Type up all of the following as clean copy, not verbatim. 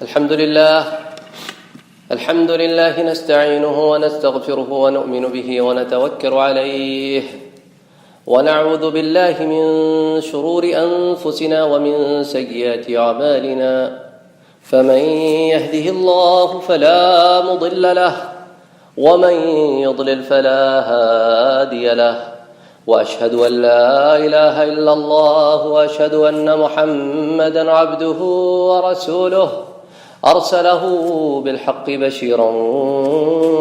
الحمد لله نستعينه ونستغفره ونؤمن به ونتوكل عليه ونعوذ بالله من شرور أنفسنا ومن سيئات أعمالنا فمن يهده الله فلا مضل له ومن يضلل فلا هادي له وأشهد أن لا إله إلا الله وأشهد أن محمدا عبده ورسوله أرسله بالحق بشيرا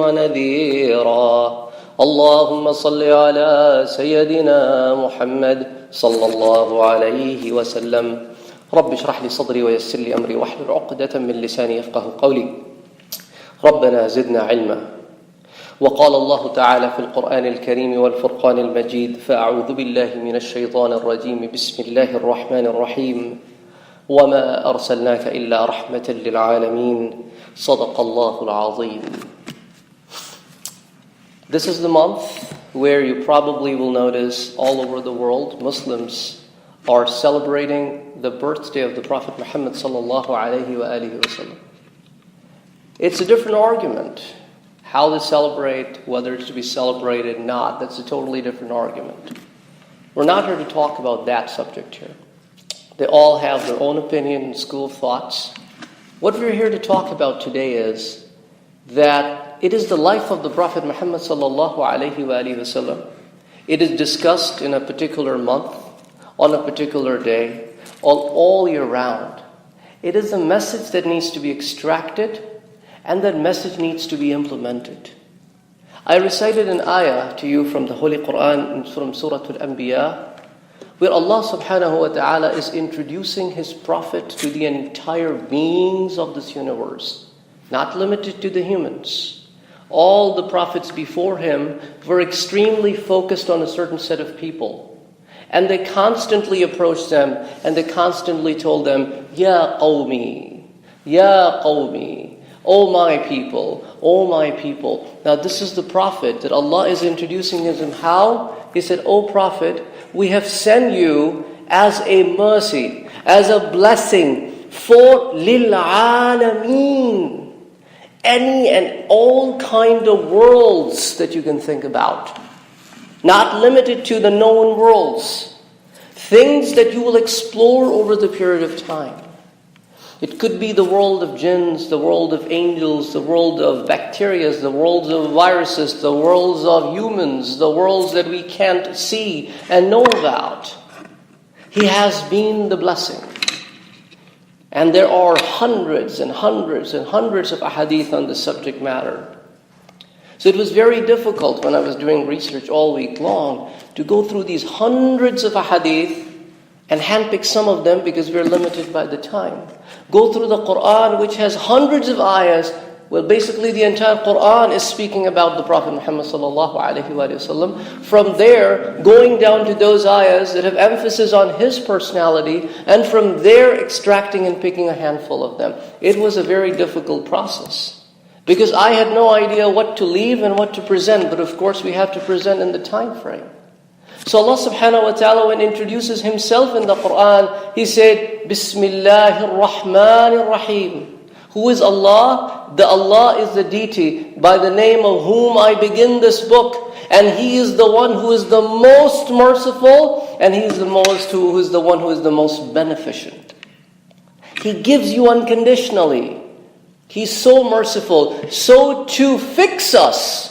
ونذيرا اللهم صل على سيدنا محمد صلى الله عليه وسلم رب اشرح لي صدري ويسر لي أمري واحلل عقدة من لساني يفقه قولي ربنا زدنا علما وقال الله تعالى في القرآن الكريم والفرقان المجيد فأعوذ بالله من الشيطان الرجيم بسم الله الرحمن الرحيم وما أرسلناك إلا رحمة للعالمين صدق الله العظيم. This is the month where you probably will notice all over the world Muslims are celebrating the birthday of the Prophet Muhammad sallallahu alayhi wa alihi wasallam. It's a different argument. How to celebrate, whether it's to be celebrated or not, that's a totally different argument. We're not here to talk about that subject here. They all have their own opinion and school of thoughts. What we're here to talk about today is that it is the life of the Prophet Muhammad sallallahu alayhi wa alihi wasallam. It is discussed in a particular month, on a particular day, all year round. It is a message that needs to be extracted, and that message needs to be implemented. I recited an ayah to you from the Holy Quran, from Surah Al-Anbiya, where Allah subhanahu wa ta'ala is introducing His Prophet to the entire beings of this universe, not limited to the humans. All the prophets before him were extremely focused on a certain set of people. And they constantly approached them, and they constantly told them, Ya qawmi, Ya qawmi, O my people, O my people. Now this is the Prophet that Allah is introducing him. How? He said, O Prophet, we have sent you as a mercy, as a blessing for lil alameen. Any and all kind of worlds that you can think about. Not limited to the known worlds. Things that you will explore over the period of time. It could be the world of jinns, the world of angels, the world of bacteria, the worlds of viruses, the worlds of humans, the worlds that we can't see and know about. He has been the blessing. And there are hundreds and hundreds and hundreds of ahadith on the subject matter. So it was very difficult when I was doing research all week long to go through these hundreds of ahadith and handpick some of them because we're limited by the time. Go through the Quran, which has hundreds of ayahs. Well, basically the entire Quran is speaking about the Prophet Muhammad sallallahu alaihi wasallam. From there, going down to those ayahs that have emphasis on his personality, and from there extracting and picking a handful of them. It was a very difficult process because I had no idea what to leave and what to present, but of course we have to present in the time frame. So Allah subhanahu wa ta'ala, when introduces himself in the Quran, He said, Bismillahir Rahmanir Rahim. Who is Allah? The Allah is the deity by the name of whom I begin this book. And He is the one who is the most merciful, and He is the most who is the one who is the most beneficent. He gives you unconditionally. He's so merciful. So to fix us,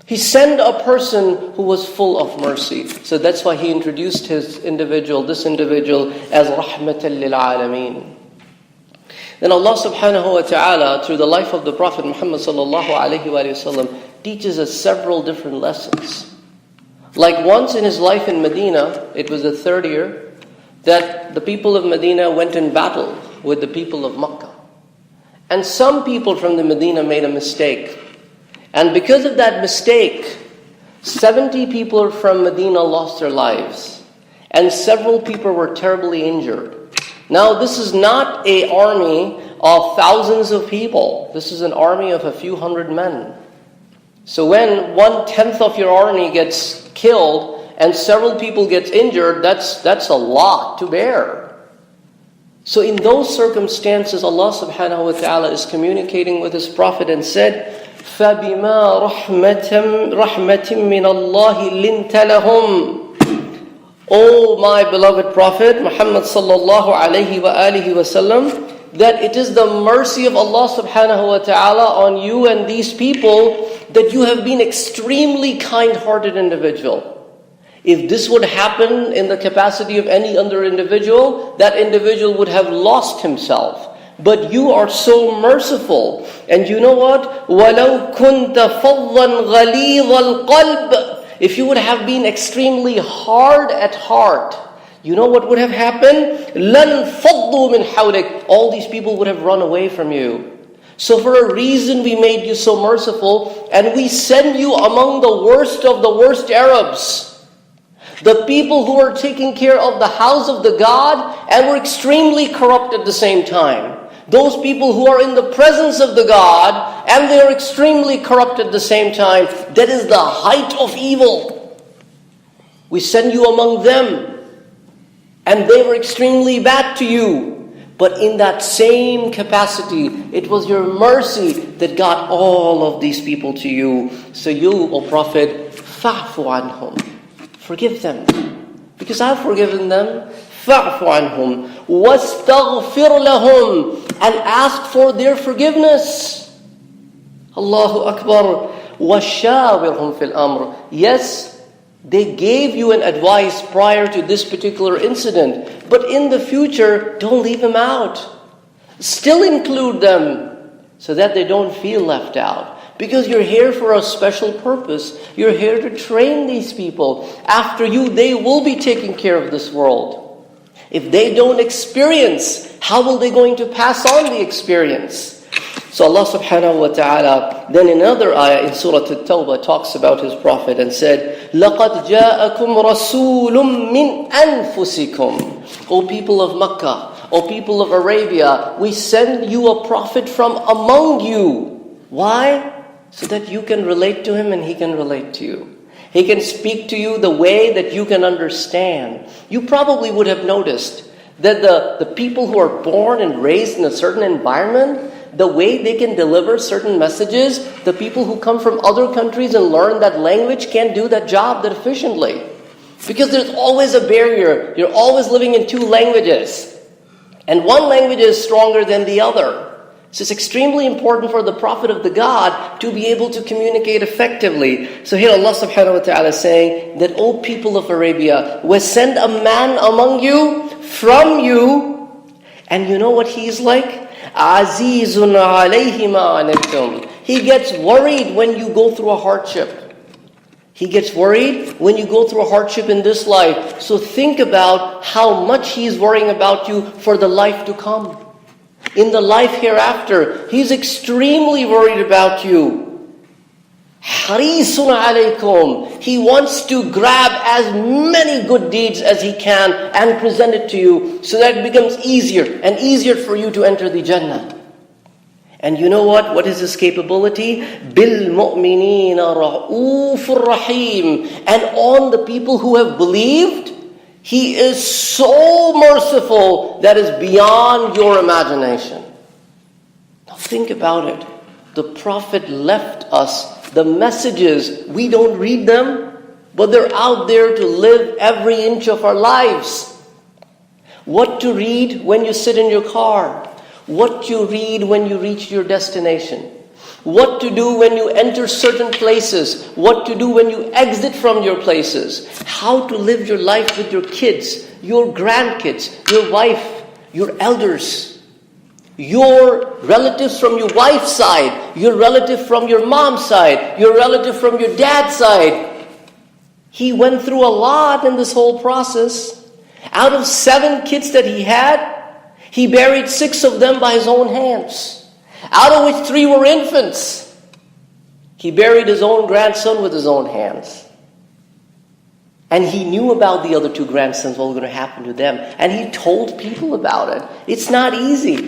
He sent a person who was full of mercy. So that's why He introduced this individual as Rahmatan lil Alameen. Then Allah subhanahu wa ta'ala, through the life of the Prophet Muhammad sallallahu alayhi wa sallam, teaches us several different lessons. Like once in his life in Medina, it was the 3rd year, that the people of Medina went in battle with the people of Makkah. And some people from the Medina made a mistake. And because of that mistake, 70 people from Medina lost their lives. And several people were terribly injured. Now this is not an army of thousands of people. This is an army of a few hundred men. So when 1/10 of your army gets killed and several people get injured, that's a lot to bear. So in those circumstances, Allah subhanahu wa ta'ala is communicating with His Prophet and said, فَبِمَا رَحْمَةٍ مِّنَ اللَّهِ لِنْتَ لَهُمْ. O my beloved Prophet Muhammad sallallahu alayhi wa alihi wasallam, that it is the mercy of Allah subhanahu wa ta'ala on you and these people that you have been extremely kind-hearted individual. If this would happen in the capacity of any other individual, that individual would have lost himself. But you are so merciful. And you know what? وَلَوْ كُنْتَ فَضًّا غَلِيظَ الْقَلْبِ. If you would have been extremely hard at heart, you know what would have happened? لَنْ فَضُّوا مِنْ حَوْلِكَ. All these people would have run away from you. So for a reason we made you so merciful, and we send you among the worst of the worst Arabs. The people who are taking care of the house of the God and were extremely corrupt at the same time. Those people who are in the presence of the God and they are extremely corrupt at the same time. That is the height of evil. We send you among them and they were extremely bad to you. But in that same capacity, it was your mercy that got all of these people to you. So you, O Prophet, فَعْفُ عَنْهُمْ. Forgive them, because I've forgiven them. فَعْفُ عَنْهُمْ وَاسْتَغْفِرْ لَهُمْ. And ask for their forgiveness. Allahu Akbar. وَشَاوِرْهُمْ فِي الْأَمْرِ. Yes, they gave you an advice prior to this particular incident, but in the future, don't leave them out. Still include them so that they don't feel left out. Because you're here for a special purpose. You're here to train these people. After you, they will be taking care of this world. If they don't experience, how will they going to pass on the experience? So Allah subhanahu wa ta'ala, then in another ayah in Surah At-Tawbah, talks about His Prophet and said, لَقَدْ جَاءَكُمْ رَسُولٌ مِّنْ أَنفُسِكُمْ. O people of Makkah, O people of Arabia, we send you a prophet from among you. Why? So that you can relate to him and he can relate to you. He can speak to you the way that you can understand. You probably would have noticed that the people who are born and raised in a certain environment, the way they can deliver certain messages, the people who come from other countries and learn that language can't do that job that efficiently. Because there's always a barrier. You're always living in two languages. And one language is stronger than the other. So it's extremely important for the Prophet of the God to be able to communicate effectively. So here Allah subhanahu wa ta'ala is saying that, O people of Arabia, we send a man among you, from you, and you know what he's like? Azizun alayhi ma anittum. He gets worried when you go through a hardship. He gets worried when you go through a hardship in this life. So think about how much he's worrying about you for the life to come. In the life hereafter, he's extremely worried about you. Harisun alaykum. He wants to grab as many good deeds as he can and present it to you so that it becomes easier and easier for you to enter the Jannah. And you know what? What is his capability? Bil mu'minina ra'ufur rahim. And on the people who have believed, He is so merciful that is beyond your imagination. Now think about it. The Prophet left us the messages. We don't read them, but they're out there to live every inch of our lives. What to read when you sit in your car. What you read when you reach your destination. What to do when you enter certain places. What to do when you exit from your places. How to live your life with your kids, your grandkids, your wife, your elders, your relatives from your wife's side, your relative from your mom's side, your relative from your dad's side. He went through a lot in this whole process. Out of 7 kids that he had, he buried 6 of them by his own hands. Out of which 3 were infants. He buried his own grandson with his own hands. And he knew about the other 2 grandsons, what was going to happen to them. And he told people about it. It's not easy.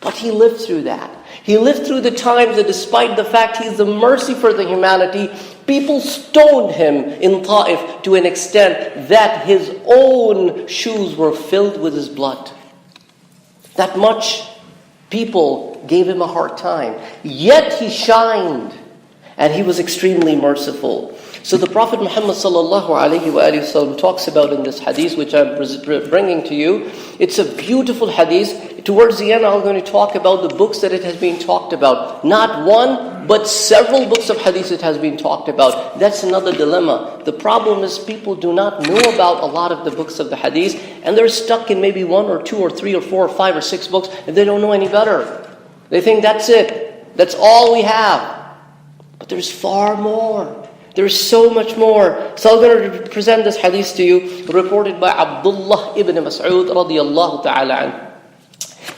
But he lived through that. He lived through the times that despite the fact he's the mercy for the humanity, people stoned him in Ta'if to an extent that his own shoes were filled with his blood. That much people gave him a hard time. Yet he shined, and he was extremely merciful. So the Prophet Muhammad sallallahu alaihi wasallam talks about in this hadith, which I'm bringing to you. It's a beautiful hadith. Towards the end, I'm going to talk about the books that it has been talked about. Not one, but several books of hadith it has been talked about. That's another dilemma. The problem is people do not know about a lot of the books of the hadith, and they're stuck in maybe 1 or 2 or 3 or 4 or 5 or 6 books, and they don't know any better. They think that's it. That's all we have. But there's far more. There's so much more. So I'm going to present this hadith to you, reported by Abdullah ibn Mas'ud radiyallahu ta'ala anhu.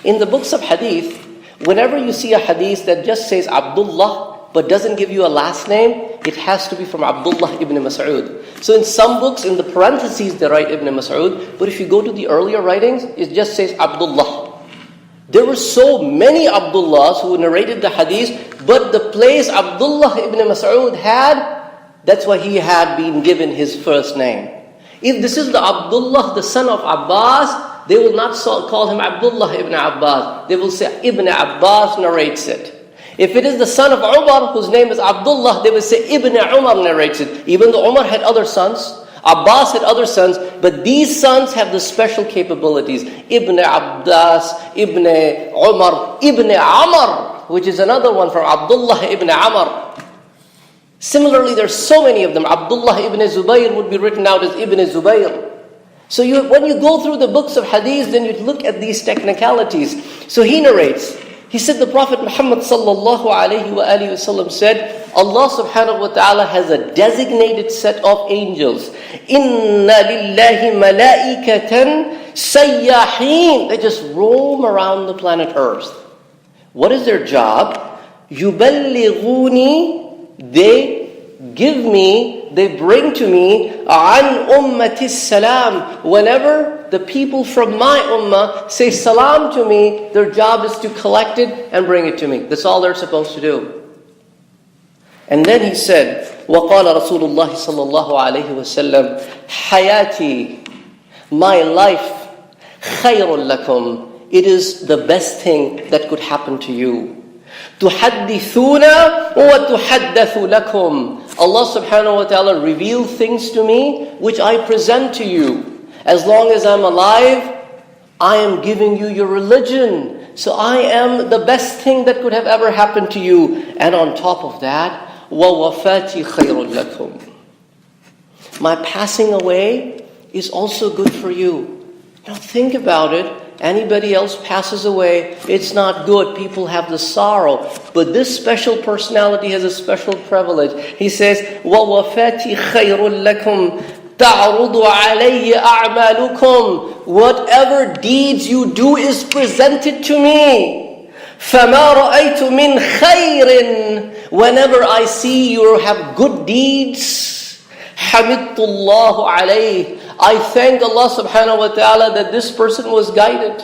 In the books of hadith, whenever you see a hadith that just says Abdullah, but doesn't give you a last name, it has to be from Abdullah ibn Mas'ud. So in some books, in the parentheses, they write Ibn Mas'ud, but if you go to the earlier writings, it just says Abdullah. There were so many Abdullahs who narrated the hadith, but the place Abdullah ibn Mas'ud had, that's why he had been given his first name. If this is the Abdullah, the son of Abbas, they will not call him Abdullah ibn Abbas. They will say Ibn Abbas narrates it. If it is the son of Umar, whose name is Abdullah, they will say Ibn Umar narrates it. Even though Umar had other sons, Abbas had other sons, but these sons have the special capabilities. Ibn Abbas, Ibn Umar, Ibn Amr, which is another one from Abdullah ibn Amr. Similarly, there's so many of them. Abdullah ibn Zubayr would be written out as Ibn Zubayr. So when you go through the books of hadith, then you look at these technicalities. So he narrates. He said the Prophet Muhammad sallallahu alayhi wa alihi wasallam said, Allah subhanahu wa ta'ala has a designated set of angels. Inna lillahi malaikatan sayyahin. They just roam around the planet Earth. What is their job? Yuballighuni. They give me, they bring to me, an ummatis salam. Whenever the people from my ummah say salam to me, their job is to collect it and bring it to me. That's all they're supposed to do. And then he said, وَقَالَ رَسُولُ اللَّهِ صَلَّى اللَّهُ عَلَيْهِ وَسَلَّمْ حَيَاتِي, my life, خَيْرٌ لَكُمْ. It is the best thing that could happen to you. تُحَدِّثُونَ وَتُحَدَّثُ لَكُمْ. Allah subhanahu wa ta'ala revealed things to me which I present to you. As long as I'm alive, I am giving you your religion. So I am the best thing that could have ever happened to you. And on top of that, وَوَفَاتِ خَيْرٌ لَكُمْ. My passing away is also good for you. Now think about it. Anybody else passes away, it's not good. People have the sorrow. But this special personality has a special privilege. He says, وَوَفَاتِ خَيْرٌ لَكُمْ تَعْرُضُ عَلَيَّ أَعْمَالُكُمْ. Whatever deeds you do is presented to me. فَمَا رَأَيْتُ مِنْ خَيْرٍ. Whenever I see you have good deeds, حَمِدْتُ اللَّهُ عَلَيْهِ. I thank Allah subhanahu wa ta'ala that this person was guided.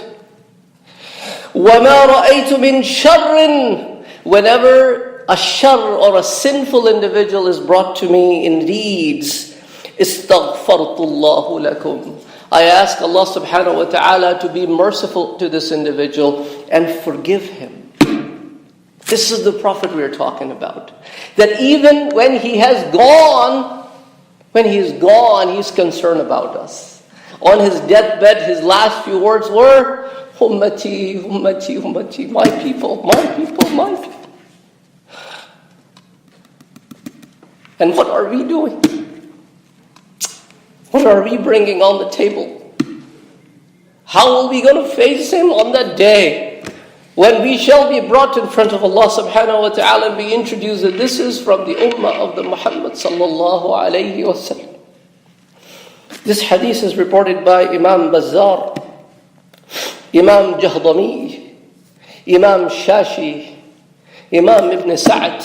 وَمَا رَأَيْتُ مِنْ شَرٍ. Whenever a shar or a sinful individual is brought to me in deeds, استغفرت الله لكم. I ask Allah subhanahu wa ta'ala to be merciful to this individual and forgive him. This is the Prophet we are talking about. That even when he has gone, he's concerned about us. On his deathbed, his last few words were, Ummati, Ummati, Ummati, my people, my people, my people. And what are we doing? What are we bringing on the table? How are we going to face him on that day when we shall be brought in front of Allah subhanahu wa ta'ala and be introduced that this is from the ummah of the Muhammad sallallahu alayhi wa sallam. This hadith is reported by Imam Bazzar, Imam Jahdami, Imam Shashi, Imam Ibn Sa'd.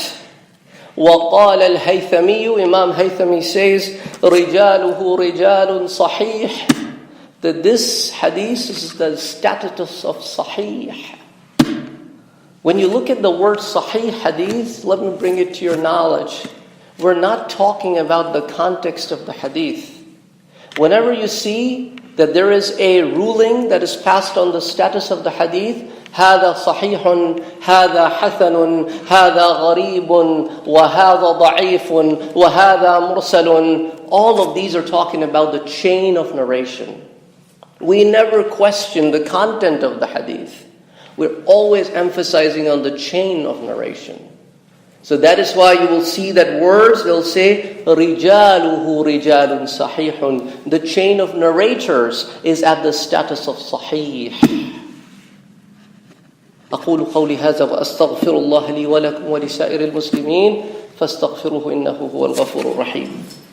وقال الهيثمي, Imam Haythami says, رجاله رجال صحيح. That this hadith is the status of sahih. When you look at the word sahih hadith, let me bring it to your knowledge. We're not talking about the context of the hadith. Whenever you see that there is a ruling that is passed on the status of the hadith. هذا صحيح, هذا حسن, هذا غريب, وهذا ضعيف, وهذا مرسل. All of these are talking about the chain of narration. We never question the content of the hadith. We're always emphasizing on the chain of narration. So that is why you will see that words, they'll say, رِجَالُهُ رِجَالٌ صَحِيحٌ. The chain of narrators is at the status of sahih. أقول قولي هذا وأستغفر الله لي ولكم ولسائر المسلمين فاستغفروه إنه هو الغفور الرحيم.